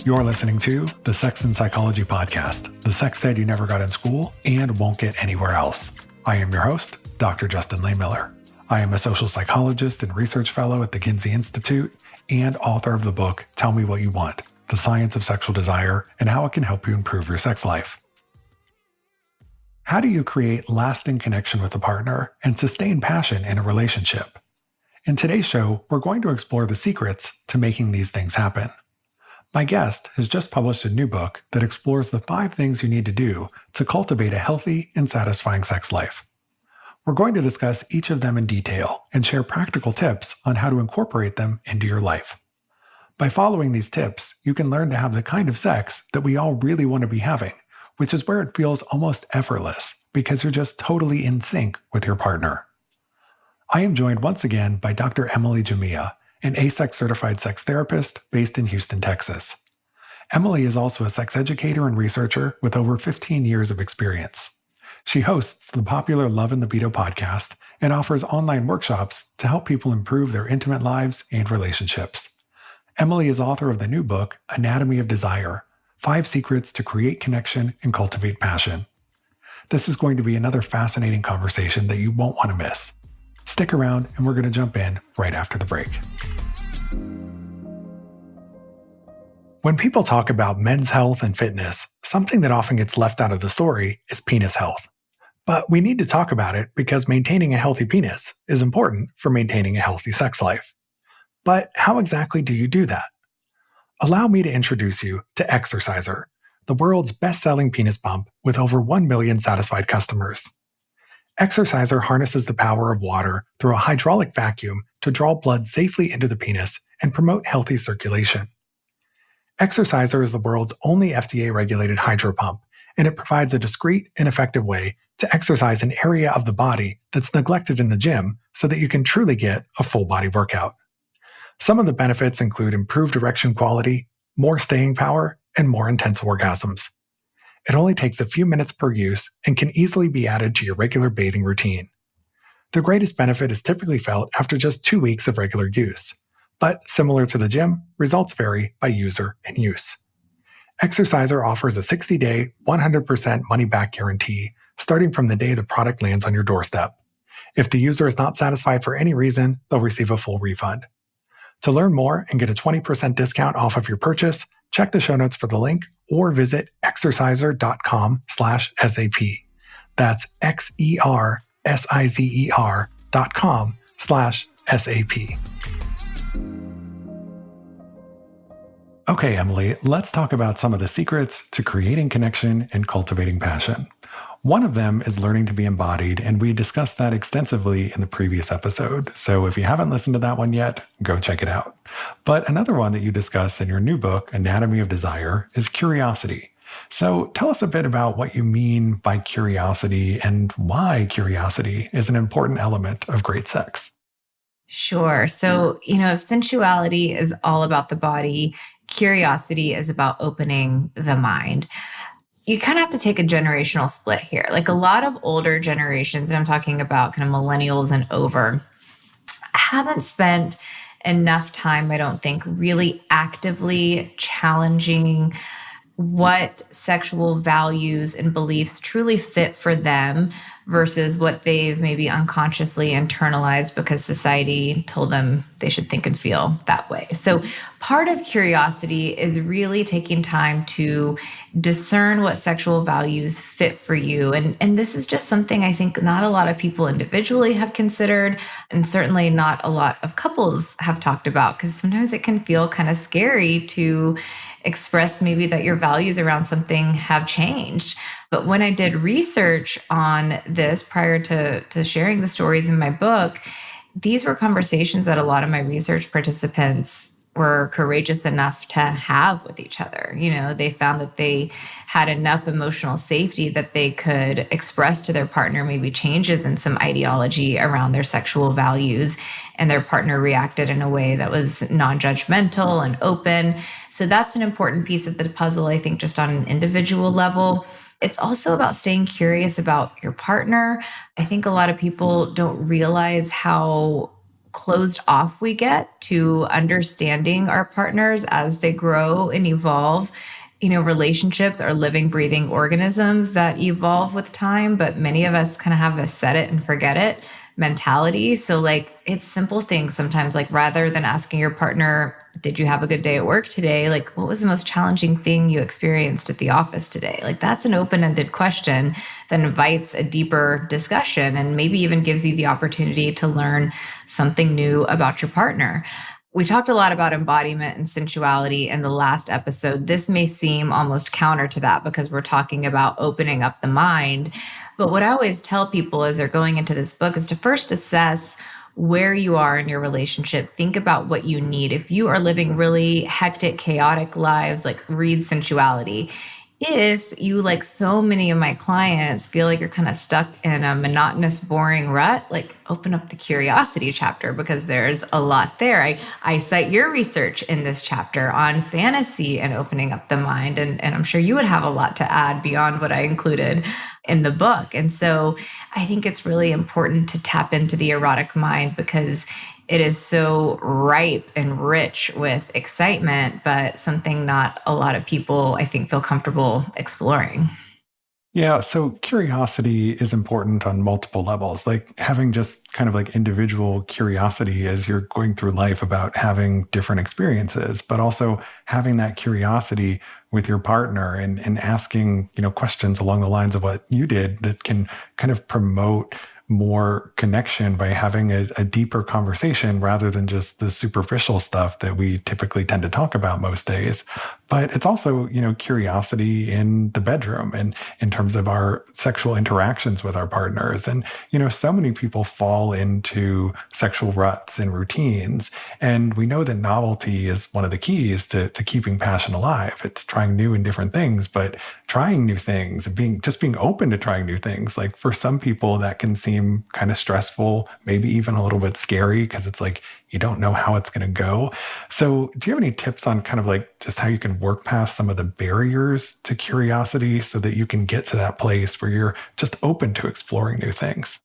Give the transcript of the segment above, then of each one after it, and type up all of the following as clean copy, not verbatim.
You're listening to the Sex and Psychology Podcast, the sex ed you never got in school and won't get anywhere else. I am your host, Dr. Justin Lehmiller. I am a social psychologist and research fellow at the Kinsey Institute and author of the book, Tell Me What You Want, The Science of Sexual Desire and How It Can Help You Improve Your Sex Life. How do you create lasting connection with a partner and sustain passion in a relationship? In today's show, we're going to explore the secrets to making these things happen. My guest has just published a new book that explores the 5 things you need to do to cultivate a healthy and satisfying sex life. We're going to discuss each of them in detail and share practical tips on how to incorporate them into your life. By following these tips, you can learn to have the kind of sex that we all really want to be having, which is where it feels almost effortless because you're just totally in sync with your partner. I am joined once again by Dr. Emily Jamia, an ASEX certified sex therapist based in Houston, Texas. Emily is also a sex educator and researcher with over 15 years of experience. She hosts the popular Love and Libido podcast and offers online workshops to help people improve their intimate lives and relationships. Emily is author of the new book, Anatomy of Desire, 5 Secrets to Create Connection and Cultivate Passion. This is going to be another fascinating conversation that you won't want to miss. Stick around and we're going to jump in right after the break. When people talk about men's health and fitness, something that often gets left out of the story is penis health. But we need to talk about it because maintaining a healthy penis is important for maintaining a healthy sex life. But how exactly do you do that? Allow me to introduce you to Exerciser, the world's best-selling penis pump with over 1 million satisfied customers. Exerciser harnesses the power of water through a hydraulic vacuum to draw blood safely into the penis and promote healthy circulation. Exerciser is the world's only FDA-regulated hydro pump, and it provides a discreet and effective way to exercise an area of the body that's neglected in the gym so that you can truly get a full-body workout. Some of the benefits include improved erection quality, more staying power, and more intense orgasms. It only takes a few minutes per use and can easily be added to your regular bathing routine. The greatest benefit is typically felt after just 2 weeks of regular use. But similar to the gym, results vary by user and use. Exerciser offers a 60-day, 100% money-back guarantee starting from the day the product lands on your doorstep. If the user is not satisfied for any reason, they'll receive a full refund. To learn more and get a 20% discount off of your purchase, check the show notes for the link or visit exerciser.com/SAP. That's exerciser.com/SAP. Okay, Emily, let's talk about some of the secrets to creating connection and cultivating passion. One of them is learning to be embodied, and we discussed that extensively in the previous episode. So if you haven't listened to that one yet, go check it out. But another one that you discuss in your new book, Anatomy of Desire, is curiosity. So tell us a bit about what you mean by curiosity and why curiosity is an important element of great sex. Sure. So, sensuality is all about the body. Curiosity is about opening the mind. You kind of have to take a generational split here. Like a lot of older generations, and I'm talking about kind of millennials and over, haven't spent enough time, I don't think, really actively challenging what sexual values and beliefs truly fit for them versus what they've maybe unconsciously internalized because society told them they should think and feel that way. So part of curiosity is really taking time to discern what sexual values fit for you. And this is just something I think not a lot of people individually have considered, and certainly not a lot of couples have talked about, because sometimes it can feel kind of scary to express maybe that your values around something have changed. But when I did research on this prior to sharing the stories in my book, these were conversations that a lot of my research participants were courageous enough to have with each other. They found that they had enough emotional safety that they could express to their partner maybe changes in some ideology around their sexual values, and their partner reacted in a way that was non-judgmental and open. So that's an important piece of the puzzle, I think, just on an individual level. It's also about staying curious about your partner. I think a lot of people don't realize how closed off we get to understanding our partners as they grow and evolve. Relationships are living, breathing organisms that evolve with time, but many of us kind of have a set it and forget it mentality. So, like, it's simple things sometimes, like, rather than asking your partner, did you have a good day at work today? Like, what was the most challenging thing you experienced at the office today? Like, that's an open ended question that invites a deeper discussion and maybe even gives you the opportunity to learn something new about your partner. We talked a lot about embodiment and sensuality in the last episode. This may seem almost counter to that because we're talking about opening up the mind. But what I always tell people as they're going into this book is to first assess where you are in your relationship. Think about what you need. If you are living really hectic, chaotic lives, like, read sensuality. If you, like so many of my clients, feel like you're kind of stuck in a monotonous, boring rut, like, open up the curiosity chapter because there's a lot there. I cite your research in this chapter on fantasy and opening up the mind. And I'm sure you would have a lot to add beyond what I included in the book. And so I think it's really important to tap into the erotic mind because it is so ripe and rich with excitement, but something not a lot of people, I think, feel comfortable exploring. Yeah, so curiosity is important on multiple levels. Like having just kind of like individual curiosity as you're going through life about having different experiences, but also having that curiosity with your partner and asking, questions along the lines of what you did that can kind of promote more connection by having a deeper conversation rather than just the superficial stuff that we typically tend to talk about most days. But it's also, curiosity in the bedroom and in terms of our sexual interactions with our partners. And, so many people fall into sexual ruts and routines. And we know that novelty is one of the keys to keeping passion alive. It's trying new and different things, but trying new things and being open to trying new things. Like for some people, that can seem kind of stressful, maybe even a little bit scary because it's like you don't know how it's going to go. So, do you have any tips on kind of like just how you can work past some of the barriers to curiosity so that you can get to that place where you're just open to exploring new things?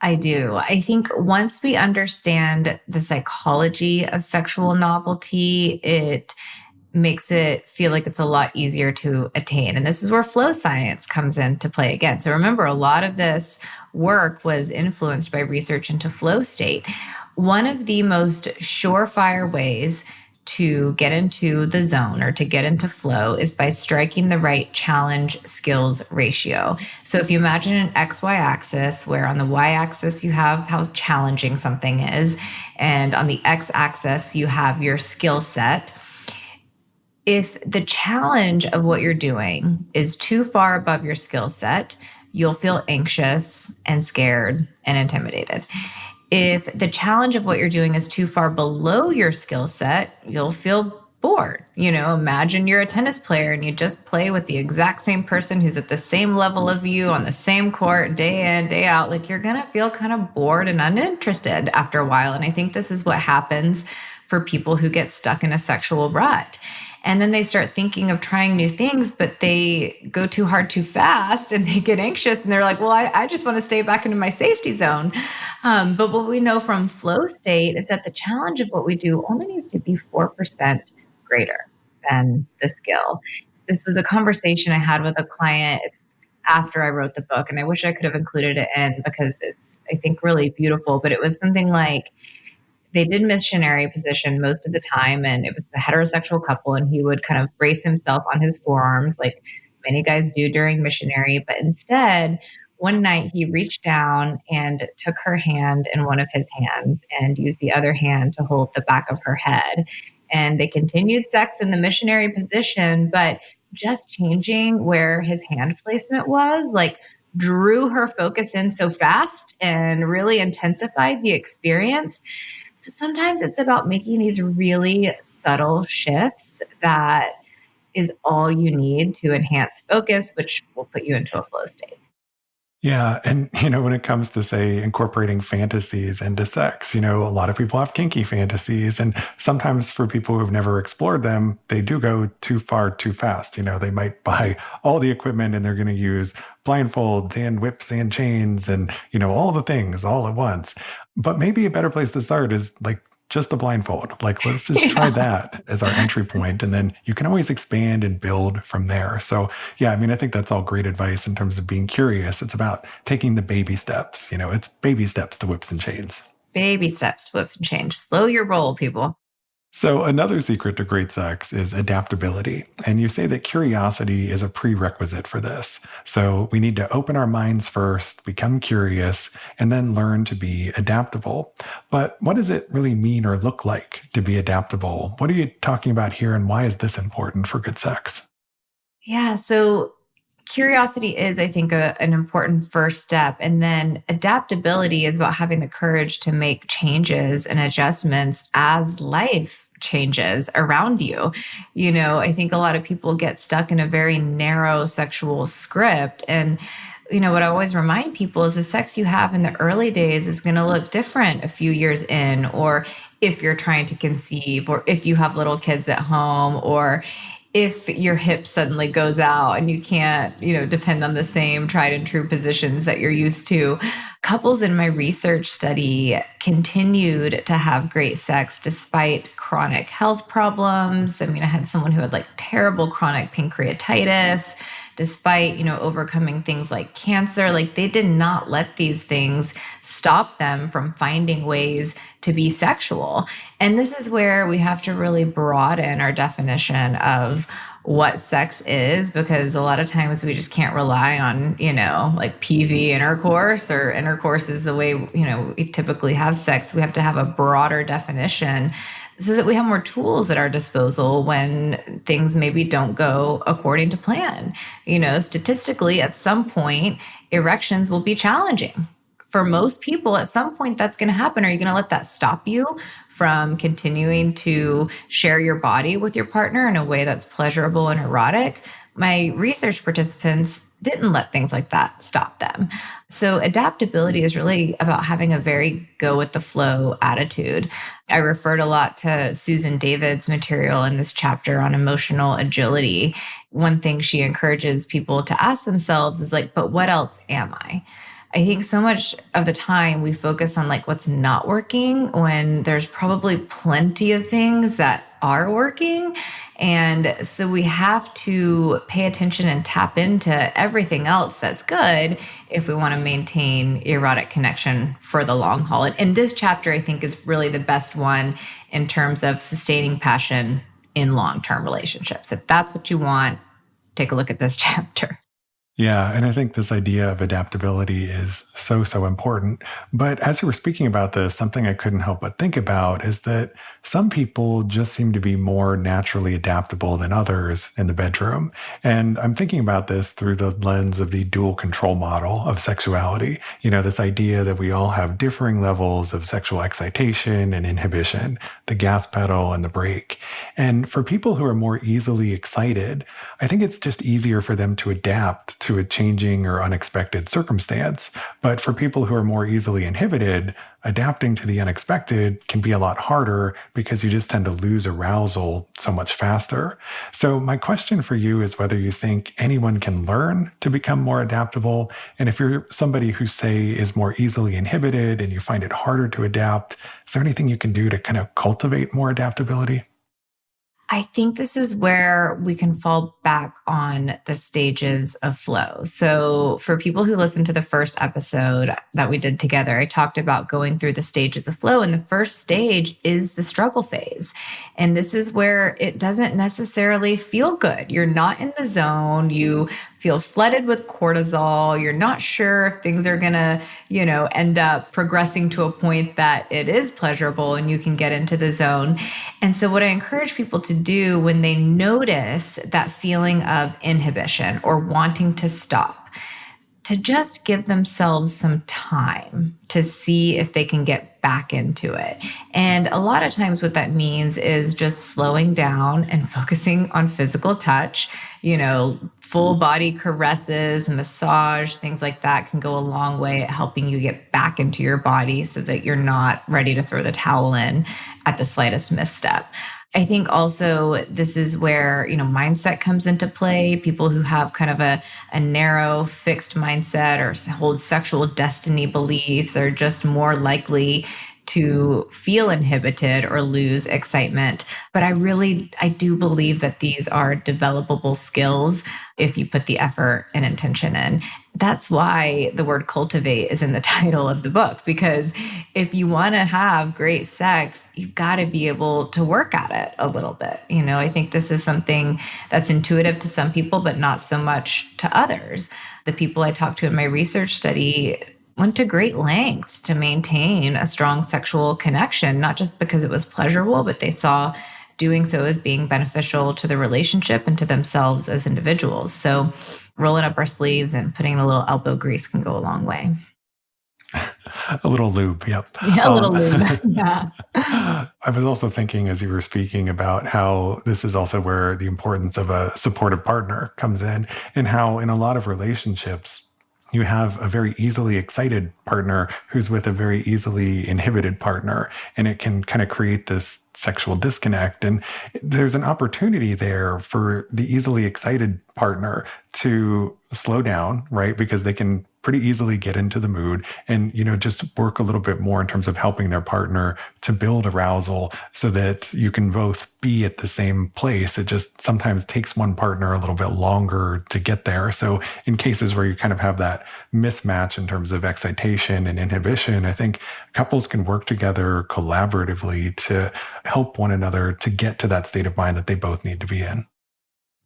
I do. I think once we understand the psychology of sexual novelty, it makes it feel like it's a lot easier to attain. And this is where flow science comes into play again. So remember, a lot of this work was influenced by research into flow state. One of the most surefire ways to get into the zone or to get into flow is by striking the right challenge skills ratio. So if you imagine an XY axis, where on the Y axis you have how challenging something is, and on the X axis you have your skill set. If the challenge of what you're doing is too far above your skill set, you'll feel anxious and scared and intimidated. If the challenge of what you're doing is too far below your skill set, you'll feel bored. Imagine you're a tennis player and you just play with the exact same person who's at the same level of you on the same court day in, day out. Like, you're going to feel kind of bored and uninterested after a while. And I think this is what happens for people who get stuck in a sexual rut. And then they start thinking of trying new things, but they go too hard too fast and they get anxious and they're like, well, I just want to stay back into my safety zone. But what we know from flow state is that the challenge of what we do only needs to be 4% greater than the skill. This was a conversation I had with a client after I wrote the book, and I wish I could have included it in because it's, I think, really beautiful. But it was something like, they did missionary position most of the time, and it was a heterosexual couple, and he would kind of brace himself on his forearms like many guys do during missionary. But instead, one night he reached down and took her hand in one of his hands and used the other hand to hold the back of her head. And they continued sex in the missionary position, but just changing where his hand placement was, like, drew her focus in so fast and really intensified the experience. So sometimes it's about making these really subtle shifts that is all you need to enhance focus, which will put you into a flow state. Yeah. And, when it comes to, say, incorporating fantasies into sex, a lot of people have kinky fantasies. And sometimes for people who've never explored them, they do go too far too fast. They might buy all the equipment and they're going to use blindfolds and whips and chains and, all the things all at once. But maybe a better place to start is like just a blindfold. Like, let's just try Yeah. that as our entry point, and then you can always expand and build from there. So, yeah, I mean, I think that's all great advice in terms of being curious. It's about taking the baby steps. It's baby steps to whips and chains. Baby steps to whips and change. Slow your roll, people. So, another secret to great sex is adaptability. And you say that curiosity is a prerequisite for this. So, we need to open our minds first, become curious, and then learn to be adaptable. But what does it really mean or look like to be adaptable? What are you talking about here, and why is this important for good sex? Yeah. So curiosity is, I think, an important first step. And then adaptability is about having the courage to make changes and adjustments as life changes around you. I think a lot of people get stuck in a very narrow sexual script. And what I always remind people is the sex you have in the early days is going to look different a few years in, or if you're trying to conceive, or if you have little kids at home, or if your hip suddenly goes out and you can't, depend on the same tried and true positions that you're used to. Couples in my research study continued to have great sex despite chronic health problems. I mean, I had someone who had like terrible chronic pancreatitis, despite, overcoming things like cancer. Like they did not let these things stop them from finding ways to be sexual. And this is where we have to really broaden our definition of what sex is, because a lot of times we just can't rely on, like PV intercourse, or intercourse is the way, we typically have sex. We have to have a broader definition so that we have more tools at our disposal when things maybe don't go according to plan. Statistically, at some point, erections will be challenging. For most people, at some point, that's going to happen. Are you going to let that stop you from continuing to share your body with your partner in a way that's pleasurable and erotic? My research participants didn't let things like that stop them. So adaptability is really about having a very go with the flow attitude. I referred a lot to Susan David's material in this chapter on emotional agility. One thing she encourages people to ask themselves is like, but what else am I? I think so much of the time we focus on like what's not working when there's probably plenty of things that are working. And so we have to pay attention and tap into everything else that's good if we want to maintain erotic connection for the long haul. And this chapter, I think, is really the best one in terms of sustaining passion in long-term relationships. If that's what you want, take a look at this chapter. Yeah, and I think this idea of adaptability is so, so important. But as you were speaking about this, something I couldn't help but think about is that some people just seem to be more naturally adaptable than others in the bedroom. And I'm thinking about this through the lens of the dual control model of sexuality. This idea that we all have differing levels of sexual excitation and inhibition, the gas pedal and the brake. And for people who are more easily excited, I think it's just easier for them to adapt to a changing or unexpected circumstance. But for people who are more easily inhibited, adapting to the unexpected can be a lot harder because you just tend to lose arousal so much faster. So my question for you is whether you think anyone can learn to become more adaptable. And if you're somebody who, say, is more easily inhibited and you find it harder to adapt, is there anything you can do to kind of cultivate more adaptability? I think this is where we can fall back on the stages of flow. So, for people who listened to the first episode that we did together, I talked about going through the stages of flow. And the first stage is the struggle phase. And this is where it doesn't necessarily feel good. You're not in the zone. You feel flooded with cortisol. You're not sure if things are going to, end up progressing to a point that it is pleasurable and you can get into the zone. And so, what I encourage people to do when they notice that feeling of inhibition or wanting to stop, to just give themselves some time to see if they can get back into it. And a lot of times, what that means is just slowing down and focusing on physical touch. Full body caresses, massage, things like that can go a long way at helping you get back into your body so that you're not ready to throw the towel in at the slightest misstep. I think also this is where, mindset comes into play. People who have kind of a narrow, fixed mindset or hold sexual destiny beliefs are just more likely to feel inhibited or lose excitement. But I do believe that these are developable skills if you put the effort and intention in. That's why the word cultivate is in the title of the book, because if you want to have great sex, you've got to be able to work at it a little bit. I think this is something that's intuitive to some people, but not so much to others. The people I talked to in my research study went to great lengths to maintain a strong sexual connection, not just because it was pleasurable, but they saw doing so as being beneficial to the relationship and to themselves as individuals. So rolling up our sleeves and putting a little elbow grease can go a long way. A little lube, yep. Yeah, a little lube. Yeah. I was also thinking as you were speaking about how this is also where the importance of a supportive partner comes in, and how in a lot of relationships, you have a very easily excited partner who's with a very easily inhibited partner, and it can kind of create this sexual disconnect. And there's an opportunity there for the easily excited partner to slow down, right? Because they can pretty easily get into the mood and, just work a little bit more in terms of helping their partner to build arousal so that you can both be at the same place. It just sometimes takes one partner a little bit longer to get there. So in cases where you kind of have that mismatch in terms of excitation and inhibition, I think couples can work together collaboratively to help one another to get to that state of mind that they both need to be in.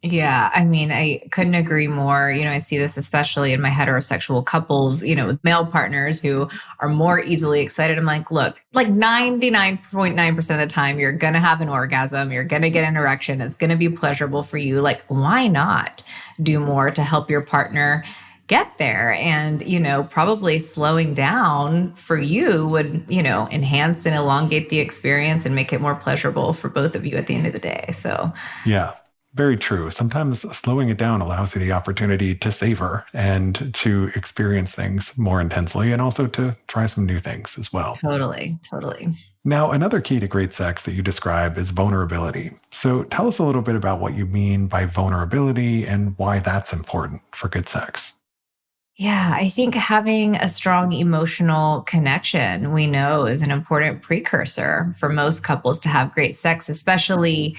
Yeah, I mean, I couldn't agree more. I see this especially in my heterosexual couples, with male partners who are more easily excited. I'm like, look, like 99.9% of the time, you're going to have an orgasm, you're going to get an erection, it's going to be pleasurable for you. Like, why not do more to help your partner get there? And, probably slowing down for you would, enhance and elongate the experience and make it more pleasurable for both of you at the end of the day. So, Yeah. Very true. Sometimes slowing it down allows you the opportunity to savor and to experience things more intensely, and also to try some new things as well. totally, totally. Now, another key to great sex that you describe is vulnerability. So tell us a little bit about what you mean by vulnerability and why that's important for good sex. Yeah, I think having a strong emotional connection, we know, is an important precursor for most couples to have great sex, especially,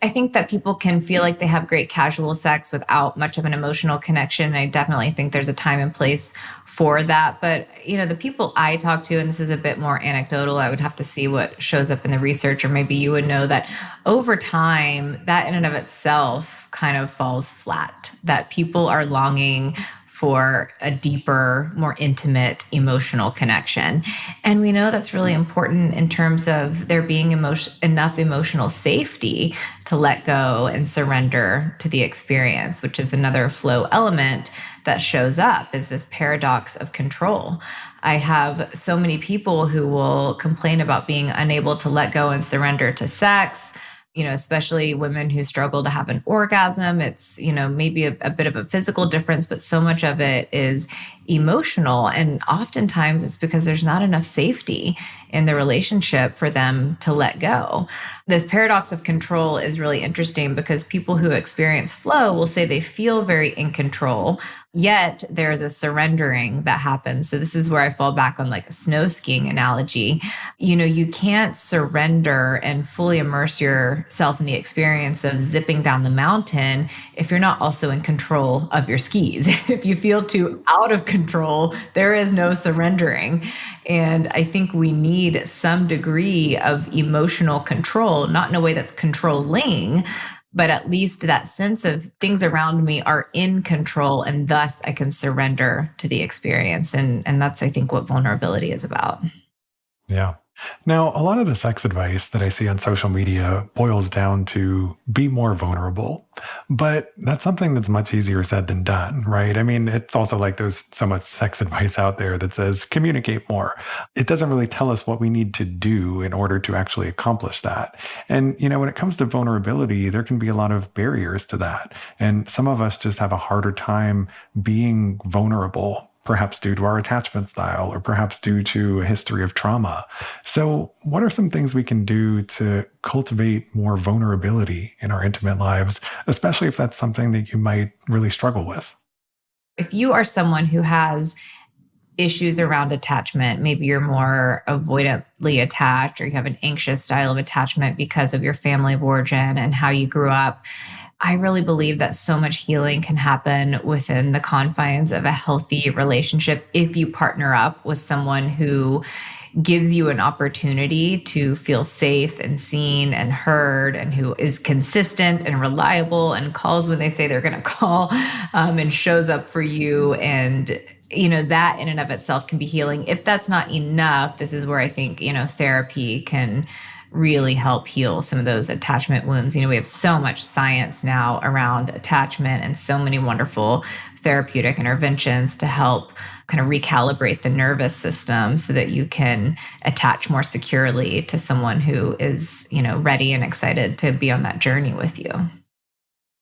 I think that people can feel like they have great casual sex without much of an emotional connection. I definitely think there's a time and place for that. But, the people I talk to, and this is a bit more anecdotal, I would have to see what shows up in the research, or maybe you would know that over time, that in and of itself kind of falls flat, that people are longing for a deeper, more intimate emotional connection. And we know that's really important in terms of there being enough emotional safety to let go and surrender to the experience, which is another flow element that shows up, is this paradox of control. I have so many people who will complain about being unable to let go and surrender to sex, especially women who struggle to have an orgasm. It's, maybe a bit of a physical difference, but so much of it is emotional. And oftentimes it's because there's not enough safety in the relationship for them to let go. This paradox of control is really interesting because people who experience flow will say they feel very in control, yet there's a surrendering that happens. So this is where I fall back on like a snow skiing analogy. You can't surrender and fully immerse yourself in the experience of zipping down the mountain if you're not also in control of your skis. If you feel too out of control, there is no surrendering. And I think we need some degree of emotional control, not in a way that's controlling, but at least that sense of things around me are in control, and thus I can surrender to the experience. And that's, I think, what vulnerability is about. Yeah. Now, a lot of the sex advice that I see on social media boils down to be more vulnerable, but that's something that's much easier said than done, right? I mean, it's also like there's so much sex advice out there that says communicate more. It doesn't really tell us what we need to do in order to actually accomplish that. And, when it comes to vulnerability, there can be a lot of barriers to that. And some of us just have a harder time being vulnerable perhaps due to our attachment style, or perhaps due to a history of trauma. So, what are some things we can do to cultivate more vulnerability in our intimate lives, especially if that's something that you might really struggle with? If you are someone who has issues around attachment, maybe you're more avoidantly attached or you have an anxious style of attachment because of your family of origin and how you grew up, I really believe that so much healing can happen within the confines of a healthy relationship if you partner up with someone who gives you an opportunity to feel safe and seen and heard, and who is consistent and reliable and calls when they say they're going to call, and shows up for you. And that in and of itself can be healing. If that's not enough, this is where I think therapy can really help heal some of those attachment wounds. We have so much science now around attachment and so many wonderful therapeutic interventions to help kind of recalibrate the nervous system so that you can attach more securely to someone who is, ready and excited to be on that journey with you.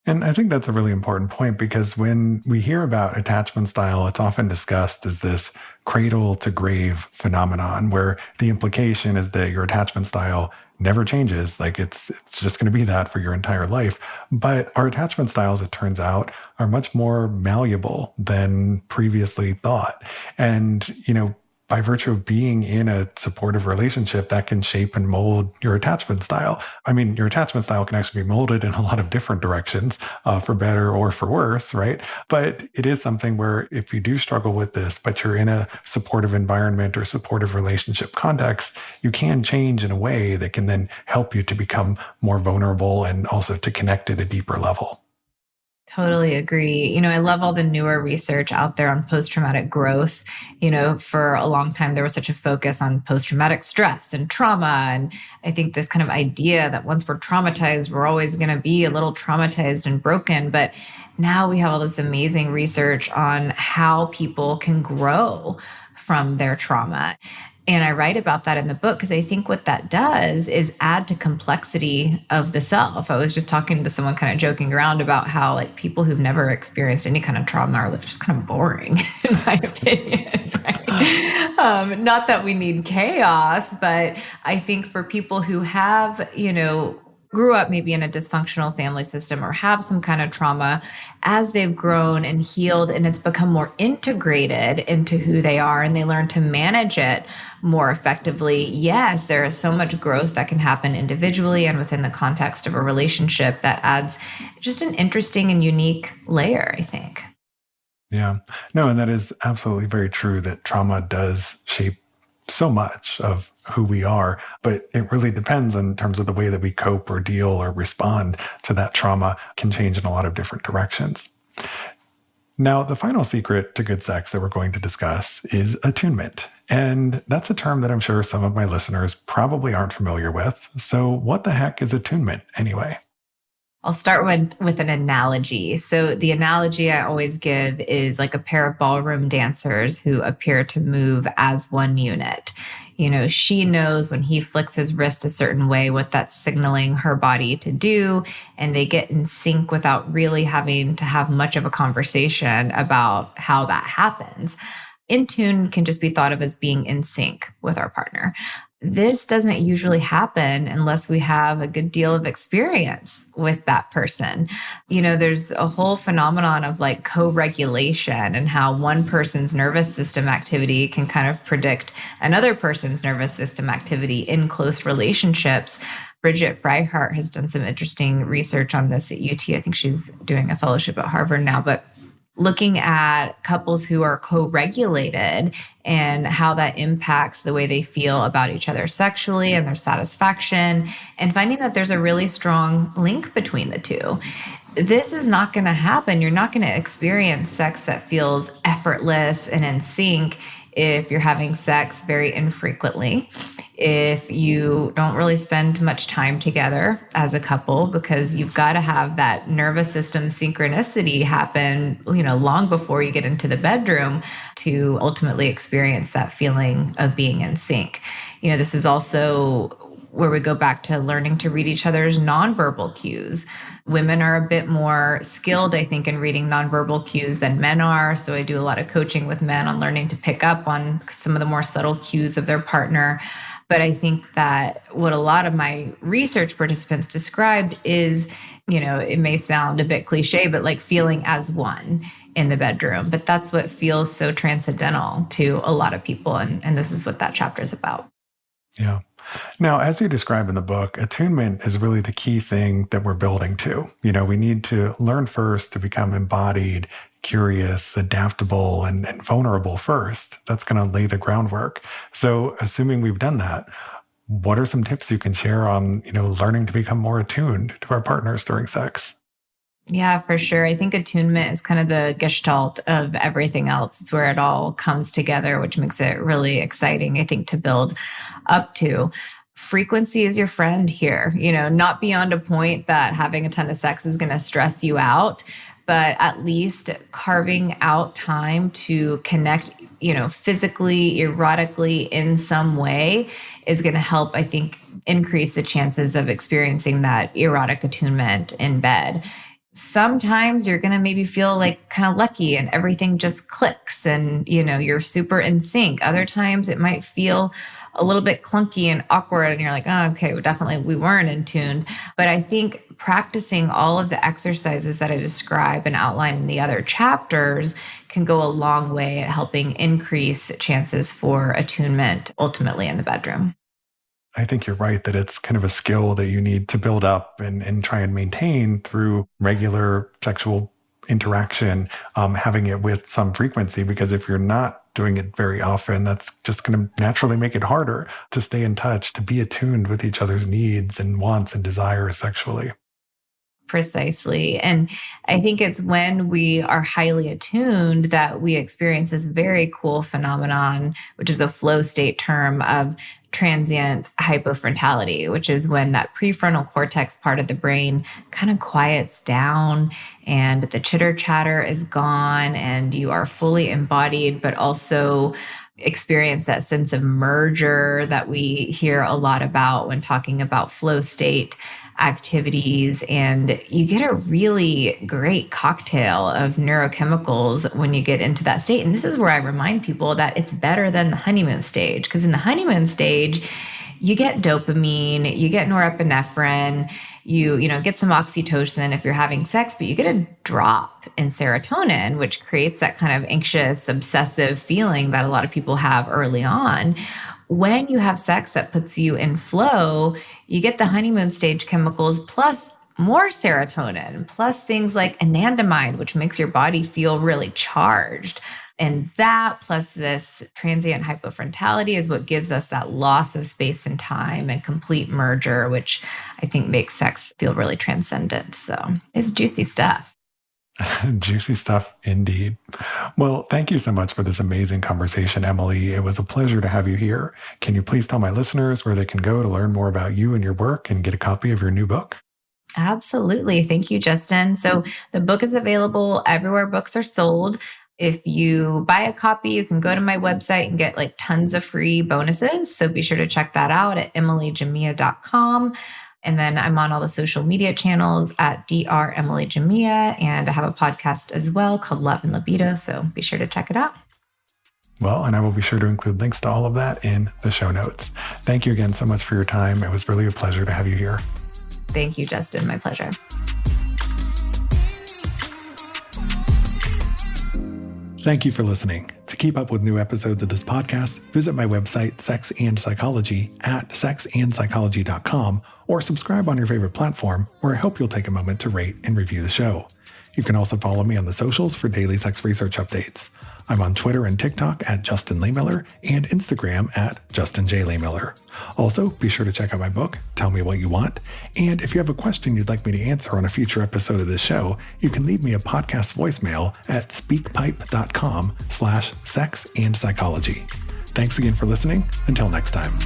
And I think that's a really important point, because when we hear about attachment style, it's often discussed as this cradle to grave phenomenon, where the implication is that your attachment style never changes. Like it's just going to be that for your entire life. But our attachment styles, it turns out, are much more malleable than previously thought. And, by virtue of being in a supportive relationship, that can shape and mold your attachment style. I mean, your attachment style can actually be molded in a lot of different directions, for better or for worse, right? But it is something where if you do struggle with this, but you're in a supportive environment or supportive relationship context, you can change in a way that can then help you to become more vulnerable and also to connect at a deeper level. Totally agree. I love all the newer research out there on post traumatic growth. For a long time, there was such a focus on post traumatic stress and trauma. And I think this kind of idea that once we're traumatized, we're always going to be a little traumatized and broken. But now we have all this amazing research on how people can grow from their trauma. And I write about that in the book because I think what that does is add to complexity of the self. I was just talking to someone kind of joking around about how like people who've never experienced any kind of trauma are just kind of boring, in my opinion. Right? Not that we need chaos, but I think for people who have, grew up maybe in a dysfunctional family system or have some kind of trauma, as they've grown and healed and it's become more integrated into who they are and they learn to manage it more effectively, yes, there is so much growth that can happen individually and within the context of a relationship that adds just an interesting and unique layer, I think. Yeah. No, and that is absolutely very true that trauma does shape so much of who we are, but it really depends in terms of the way that we cope or deal or respond to that trauma can change in a lot of different directions. Now, the final secret to good sex that we're going to discuss is attunement. And that's a term that I'm sure some of my listeners probably aren't familiar with. So what the heck is attunement anyway? I'll start with an analogy. So the analogy I always give is like a pair of ballroom dancers who appear to move as one unit. She knows when he flicks his wrist a certain way, what that's signaling her body to do, and they get in sync without really having to have much of a conversation about how that happens. In tune can just be thought of as being in sync with our partner. This doesn't usually happen unless we have a good deal of experience with that person. There's a whole phenomenon of like co-regulation and how one person's nervous system activity can kind of predict another person's nervous system activity in close relationships. Bridget Freihart has done some interesting research on this at UT. I think she's doing a fellowship at Harvard now, but looking at couples who are co-regulated and how that impacts the way they feel about each other sexually and their satisfaction, and finding that there's a really strong link between the two. This is not going to happen. You're not going to experience sex that feels effortless and in sync if you're having sex very infrequently, if you don't really spend much time together as a couple, because you've got to have that nervous system synchronicity happen, long before you get into the bedroom to ultimately experience that feeling of being in sync. This is also where we go back to learning to read each other's nonverbal cues. Women are a bit more skilled, I think, in reading nonverbal cues than men are. So I do a lot of coaching with men on learning to pick up on some of the more subtle cues of their partner. But I think that what a lot of my research participants described is, it may sound a bit cliche, but like feeling as one in the bedroom. But that's what feels so transcendental to a lot of people. And this is what that chapter is about. Yeah. Now, as you describe in the book, attunement is really the key thing that we're building to. We need to learn first to become embodied, curious, adaptable, and vulnerable first. That's going to lay the groundwork. So assuming we've done that, what are some tips you can share on, learning to become more attuned to our partners during sex? Yeah, for sure. I think attunement is kind of the gestalt of everything else. It's where it all comes together, which makes it really exciting, I think, to build up to. Frequency is your friend here, not beyond a point that having a ton of sex is going to stress you out, but at least carving out time to connect, physically, erotically in some way is going to help, I think, increase the chances of experiencing that erotic attunement in bed. Sometimes you're going to maybe feel like kind of lucky and everything just clicks and, you're super in sync. Other times it might feel a little bit clunky and awkward and you're like, oh, okay, well, definitely we weren't in tuned. But I think practicing all of the exercises that I describe and outline in the other chapters can go a long way at helping increase chances for attunement ultimately in the bedroom. I think you're right that it's kind of a skill that you need to build up and try and maintain through regular sexual interaction, having it with some frequency, because if you're not doing it very often, that's just going to naturally make it harder to stay in touch, to be attuned with each other's needs and wants and desires sexually. Precisely. And I think it's when we are highly attuned that we experience this very cool phenomenon, which is a flow state term of transient hypofrontality, which is when that prefrontal cortex part of the brain kind of quiets down and the chitter chatter is gone and you are fully embodied, but also experience that sense of merger that we hear a lot about when talking about flow state activities. And you get a really great cocktail of neurochemicals when you get into that state. And this is where I remind people that it's better than the honeymoon stage, because in the honeymoon stage, you get dopamine, you get norepinephrine, you get some oxytocin if you're having sex, but you get a drop in serotonin, which creates that kind of anxious, obsessive feeling that a lot of people have early on. When you have sex that puts you in flow, you get the honeymoon stage chemicals plus more serotonin, plus things like anandamide, which makes your body feel really charged. And that plus this transient hypofrontality is what gives us that loss of space and time and complete merger, which I think makes sex feel really transcendent. So it's juicy stuff. Juicy stuff indeed. Well, thank you so much for this amazing conversation, Emily. It was a pleasure to have you here. Can you please tell my listeners where they can go to learn more about you and your work and get a copy of your new book? Absolutely. Thank you, Justin. So the book is available everywhere books are sold. If you buy a copy, you can go to my website and get like tons of free bonuses. So be sure to check that out at emilyjamia.com. And then I'm on all the social media channels at Dr. Emily Jamia. And I have a podcast as well called Love and Libido. So be sure to check it out. Well, and I will be sure to include links to all of that in the show notes. Thank you again so much for your time. It was really a pleasure to have you here. Thank you, Justin. My pleasure. Thank you for listening. To keep up with new episodes of this podcast, visit my website, Sex and Psychology, at sexandpsychology.com, or subscribe on your favorite platform, where I hope you'll take a moment to rate and review the show. You can also follow me on the socials for daily sex research updates. I'm on Twitter and TikTok at Justin Lehmiller and Instagram at Justin J. Lehmiller. Also, be sure to check out my book, Tell Me What You Want. And if you have a question you'd like me to answer on a future episode of this show, you can leave me a podcast voicemail at speakpipe.com/sexandpsychology. Thanks again for listening. Until next time.